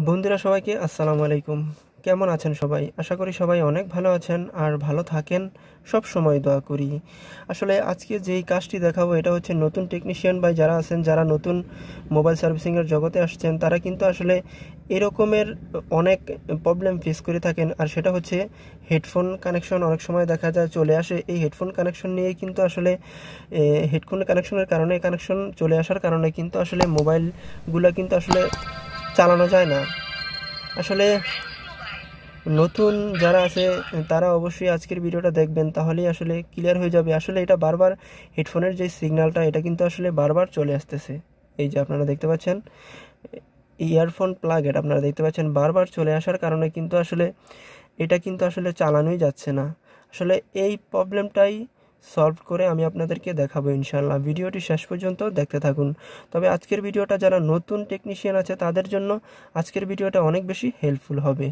বন্ধুরা সবাইকে আসসালামু আলাইকুম। কেমন আছেন সবাই? আশা করি সবাই অনেক ভালো আছেন আর ভালো থাকেন, সব সময় দোয়া করি। আসলে আজকে যেই কাজটি দেখাবো এটা হচ্ছে নতুন টেকনিশিয়ান ভাই যারা আছেন, যারা নতুন মোবাইল সার্ভিসিংয়ের জগতে আসছেন, তারা কিন্তু আসলে এরকমের অনেক প্রবলেম ফেস করে থাকেন। আর সেটা হচ্ছে হেডফোন কানেকশন অনেক সময় দেখা যায় চলে আসে। এই হেডফোন কানেকশন নিয়ে কিন্তু আসলে হেডফোন কানেকশনের কারণে, কানেকশন চলে আসার কারণে কিন্তু আসলে মোবাইলগুলো কিন্তু আসলে চালানো যায় না। আসলে নতুন যারা আছে তারা অবশ্যই আজকের ভিডিওটা দেখবেন, তাহলেই আসলে ক্লিয়ার হয়ে যাবে। আসলে এটা বারবার হেডফোনের যে সিগন্যালটা এটা কিন্তু আসলে বারবার চলে আসতেছে। এই যে আপনারা দেখতে পাচ্ছেন ইয়ারফোন প্লাগ, এটা আপনারা দেখতে পাচ্ছেন বারবার চলে আসার কারণে কিন্তু আসলে এটা কিন্তু আসলে চালানোই যাচ্ছে না। আসলে এই প্রবলেমটাই সলভ করে আমি আপনাদেরকে দেখাবো ইনশাল্লাহ। ভিডিওটি শেষ পর্যন্ত দেখতে থাকুন। তবে আজকের ভিডিওটা যারা নতুন টেকনিশিয়ান আছে তাদের জন্য আজকের ভিডিওটা অনেক বেশি হেল্পফুল হবে।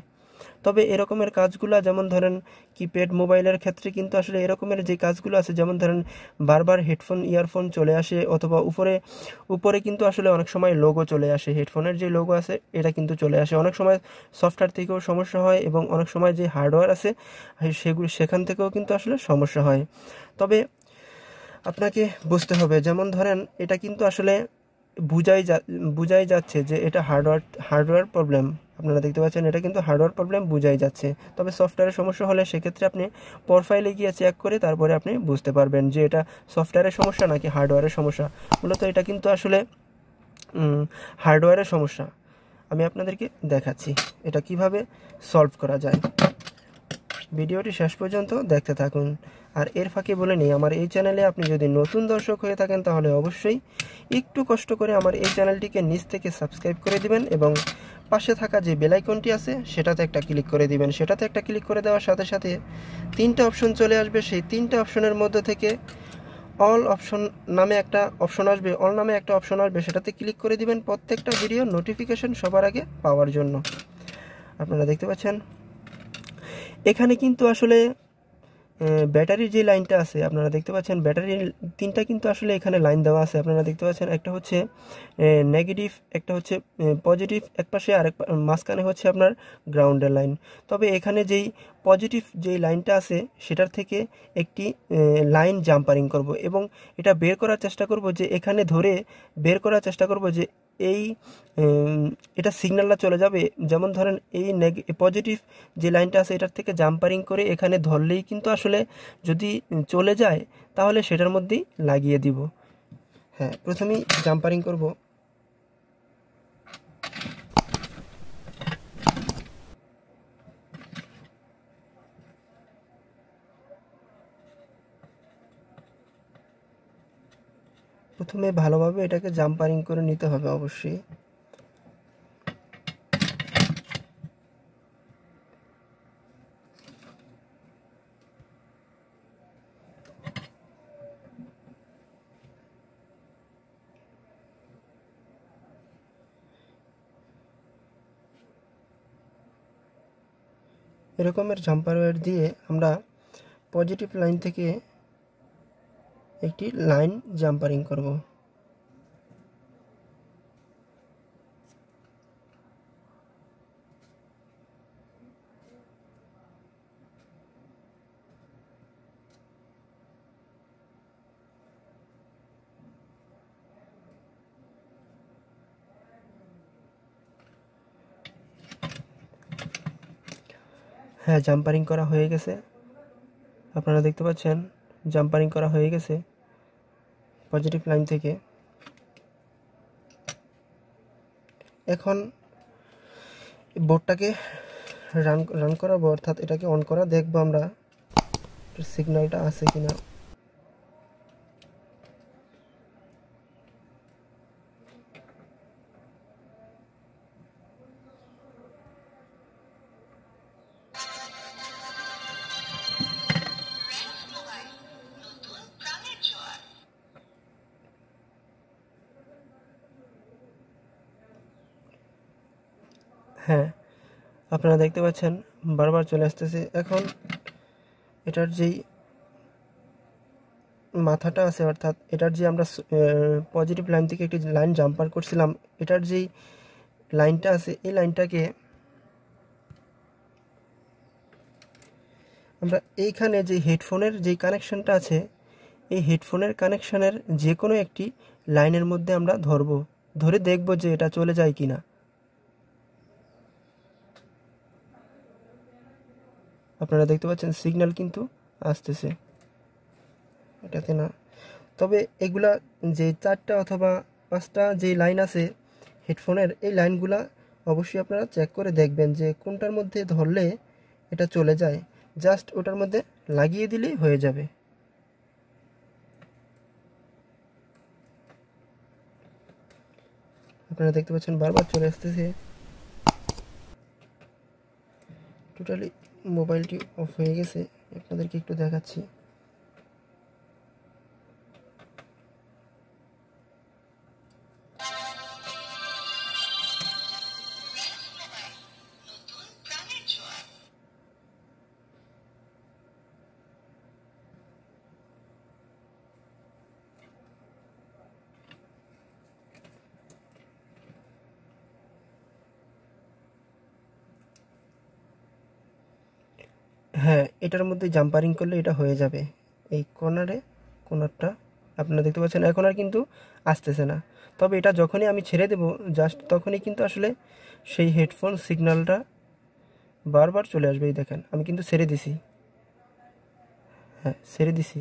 তবে এরকমের কাজগুলো, যেমন ধরেন কিপ্যাড মোবাইলের ক্ষেত্রে কিন্তু আসলে এরকমের যে কাজগুলো আছে, যেমন ধরেন বারবার হেডফোন ইয়ারফোন চলে আসে, অথবা উপরে কিন্তু আসলে অনেক সময় লোগো চলে আসে, হেডফোনের যে লোগো আছে এটা কিন্তু চলে আসে। অনেক সময় সফটওয়্যার থেকেও সমস্যা হয় এবং অনেক সময় যে হার্ডওয়্যার আছে সেখান থেকেও কিন্তু আসলে সমস্যা হয়। তবে আপনাকে বুঝতে হবে, যেমন ধরেন এটা কিন্তু আসলে বুঝাই যাচ্ছে যে এটা হার্ডওয়্যার প্রবলেম। আপনারা দেখতে পাচ্ছেন এটা কিন্তু হার্ডওয়্যার প্রবলেম বুঝাই যাচ্ছে। তবে সফটওয়্যারের সমস্যা হলে সেক্ষেত্রে আপনি প্রোফাইলে গিয়ে চেক করে তারপরে আপনি বুঝতে পারবেন যে এটা সফটওয়্যারের সমস্যা নাকি হার্ডওয়্যারের সমস্যা। মূলত এটা কিন্তু আসলে হার্ডওয়্যারের সমস্যা। আমি আপনাদেরকে দেখাচ্ছি এটা কিভাবে সলভ করা যায়। ভিডিওটি শেষ পর্যন্ত দেখতে থাকুন। আর এর ফাঁকে বলে নিই, আমার এই চ্যানেলে আপনি যদি নতুন দর্শক হয়ে থাকেন তাহলে অবশ্যই একটু কষ্ট করে আমার এই চ্যানেলটিকে নিচ থেকে সাবস্ক্রাইব করে দিবেন এবং পাশে থাকা যে বেল আইকনটি আছে সেটাতে একটা ক্লিক করে দিবেন। সেটাতে একটা ক্লিক করে দেওয়ার সাথে সাথে তিনটা অপশন চলে আসবে। সেই তিনটা অপশনের মধ্যে থেকে অল নামে একটা অপশন আসবে, সেটাতে ক্লিক করে দিবেন প্রত্যেকটা ভিডিও নোটিফিকেশন সবার আগে পাওয়ার জন্য। আপনারা দেখতে পাচ্ছেন এখানে কিন্তু আসলে ব্যাটারির যে লাইনটা আছে, আপনারা দেখতে পাচ্ছেন ব্যাটারির তিনটা কিন্তু আসলে এখানে লাইন দেওয়া আছে। আপনারা দেখতে পাচ্ছেন একটা হচ্ছে নেগেটিভ, একটা হচ্ছে পজিটিভ এক পাশে, আর মাঝখানে হচ্ছে আপনার গ্রাউন্ডের লাইন। তবে এখানে যেই পজিটিভ যেই লাইনটা আছে সেটার থেকে একটি লাইন জাম্পারিং করব এবং এটা বের করার চেষ্টা করব, যে এখানে ধরে বের করার চেষ্টা করব যে এই এটা সিগন্যালটা চলে যাবে। যেমন ধরেন এই পজিটিভ যে লাইনটা আছে এটার থেকে জাম্পারিং করে এখানে ধরলেই কিন্তু আসলে যদি চলে যায় তাহলে সেটার মধ্যেই লাগিয়ে দিব। হ্যাঁ, প্রথমেই জাম্পারিং করব। প্রথমে ভালোভাবে এটাকে জাম্পারিং করে নিতে হবে অবশ্যই। এরকমের জাম্পার ওয়্যার দিয়ে আমরা পজিটিভ লাইন থেকে একটি লাইন জাম্পারিং করব। হ্যাঁ, জাম্পারিং করা হয়ে গেছে। আপনারা দেখতে পাচ্ছেন জাম্পারিং করা হয়ে গেছে পজিটিভ লাইন থেকে। এখন বোর্ডটাকে রান করাবো, অর্থাৎ এটাকে অন করা দেখবো আমরা সিগন্যালটা আছে কিনা। হ্যাঁ, আপনারা দেখতে পাচ্ছেন বারবার চলে আসতেছে। এখন এটার যেই মাথাটা আছে, অর্থাৎ এটার যে আমরা পজিটিভ লাইন থেকে একটি লাইন জাম্পার করছিলাম, এটার যেই লাইনটা আছে এই লাইনটাকে আমরা এইখানে যে হেডফোনের যে কানেকশনটা আছে এই হেডফোনের কানেকশনের যে কোনো একটি লাইনের মধ্যে আমরা ধরে দেখব যে এটা চলে যায় কিনা। আপনারা দেখতে পাচ্ছেন সিগন্যাল কিন্তু আসতেছে, এটাতে না। তবে এগুলা যে 4টা অথবা 5টা যে লাইন আছে হেডফোনের এই লাইনগুলা অবশ্যই আপনারা চেক করে দেখবেন যে কোনটার মধ্যে ধরলে এটা চলে যায়। জাস্ট ওটার মধ্যে লাগিয়ে দিলেই হয়ে যাবে। আপনারা দেখতে পাচ্ছেন বারবার চলে আসতেছে। টোটালি মোবাইলটি অফ হয়ে গেছে, আপনাদেরকে একটু দেখাচ্ছি। হ্যাঁ, এটার মধ্যে জাম্পারিং করলে এটা হয়ে যাবে। এই কর্নারটা আপনারা দেখতে পাচ্ছেন এখন আর কিন্তু আসতেছে না। তবে এটা যখনই আমি ছেড়ে দেব জাস্ট তখনই কিন্তু আসলে সেই হেডফোন সিগন্যালটা বারবার চলে আসবে। এই দেখেন আমি কিন্তু ছেড়ে দিছি, হ্যাঁ ছেড়ে দিছি।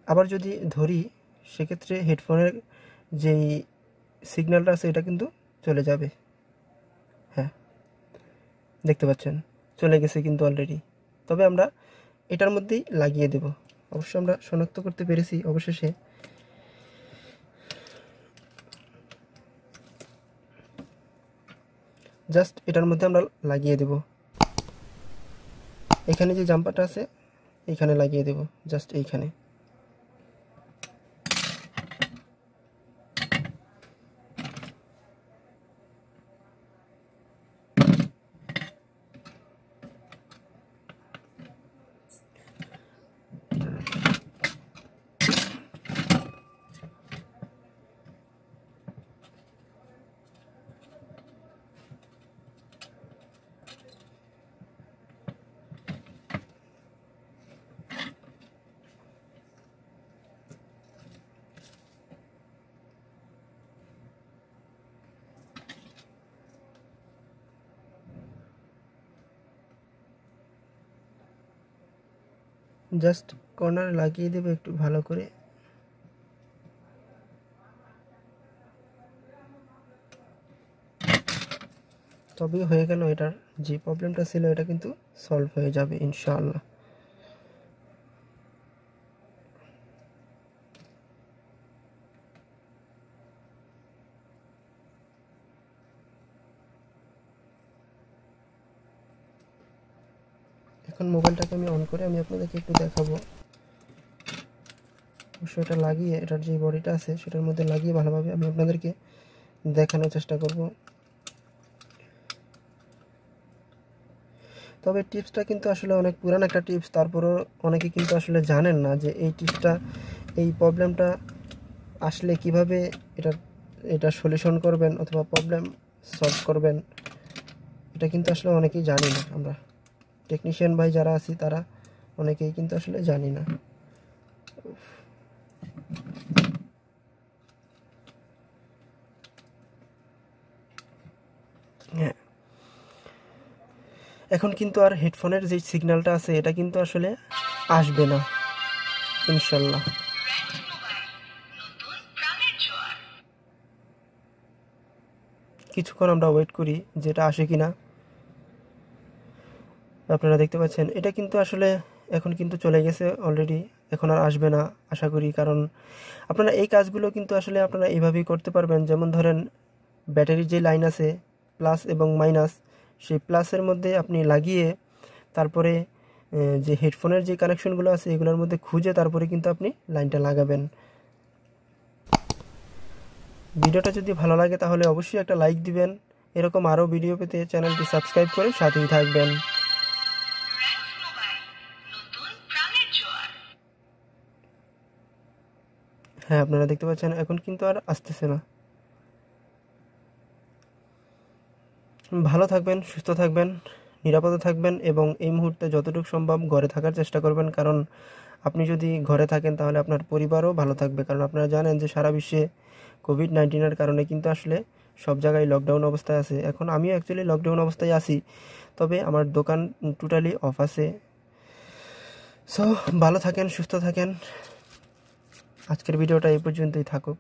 আবার যদি ধরি সেক্ষেত্রে হেডফোনের যেই সিগন্যালটা আছে এটা কিন্তু চলে যাবে। হ্যাঁ দেখতে পাচ্ছেন চলে গেছে কিন্তু অলরেডি। তবে আমরা এটার মধ্যেই লাগিয়ে দেব। অবশ্য আমরা শনাক্ত করতে পেরেছি অবশেষে। জাস্ট এটার মধ্যে আমরা লাগিয়ে দেব। এখানে যে জাম্পারটা আছে এইখানে লাগিয়ে দেব, জাস্ট এইখানে। জাস্ট কর্নারে লাগিয়ে দেব একটু ভালো করে। তবেই হয়ে গেল, এটার যে প্রবলেমটা ছিল এটা কিন্তু সলভ হয়ে যাবে ইনশাআল্লাহ। এখন মোবাইলটাকে আমি অন করে আমি আপনাদেরকে একটু দেখাবো। অবশ্যই এটা লাগিয়ে এটার যে বডিটা আছে সেটার মধ্যে লাগিয়ে ভালোভাবে আমি আপনাদেরকে দেখানোর চেষ্টা করব। তবে টিপসটা কিন্তু আসলে অনেক পুরান একটা টিপস, তারপরও অনেকে কিন্তু আসলে জানেন না যে এই টিপসটা, এই প্রবলেমটা আসলে কিভাবে এটা সলিউশন করবেন অথবা প্রবলেম সলভ করবেন। এটা কিন্তু আসলে অনেকেই জানি না। আমরা টেকনিশিয়ান ভাই যারা আছি তারা অনেকেই কিন্তু আসলে জানি না। হ্যাঁ, এখন কিন্তু আর হেডফোনের যে সিগন্যালটা আছে এটা কিন্তু আসলে আসবে না ইনশাল্লাহ। কিছুক্ষণ আমরা ওয়েট করি যেটা আসে কিনা। আপনারা দেখতে পাচ্ছেন এটা কিন্তু আসলে এখন কিন্তু চলে গেছে অলরেডি, এখন আর আসবে না আশা করি। কারণ আপনারা এই কাজগুলো কিন্তু আসলে আপনারা এইভাবেই করতে পারবেন। যেমন ধরেন ব্যাটারির যে লাইন আছে প্লাস এবং মাইনাস, সেই প্লাসের মধ্যে আপনি লাগিয়ে তারপরে যে হেডফোনের যে কানেকশনগুলো আছে এগুলোর মধ্যে খুঁজে তারপরে কিন্তু আপনি লাইনটা লাগাবেন। ভিডিওটা যদি ভালো লাগে তাহলে অবশ্যই একটা লাইক দিবেন। এরকম আরও ভিডিও পেতে চ্যানেলটি সাবস্ক্রাইব করে সাথেই থাকবেন। হ্যাঁ আপনারা দেখতে পাচ্ছেন এখন কিন্তু আর আসতেছে না। ভালো থাকবেন, সুস্থ থাকবেন, নিরাপদে থাকবেন এবং এই মুহূর্তে যতটুকু সম্ভব ঘরে থাকার চেষ্টা করবেন, কারণ আপনি যদি ঘরে থাকেন তাহলে আপনার পরিবারও ভালো থাকবে। কারণ আপনারা জানেন যে সারা বিশ্বে কোভিড-19 কারণে কিন্তু আসলে সব জায়গায় লকডাউন অবস্থায় আছে। এখন আমিও অ্যাকচুয়ালি লকডাউন অবস্থায় আছি, তবে আমার দোকান টোটালি অফ আছে। সো ভালো থাকেন, সুস্থ থাকেন। আজকের ভিডিওটা এই পর্যন্তই থাকুক।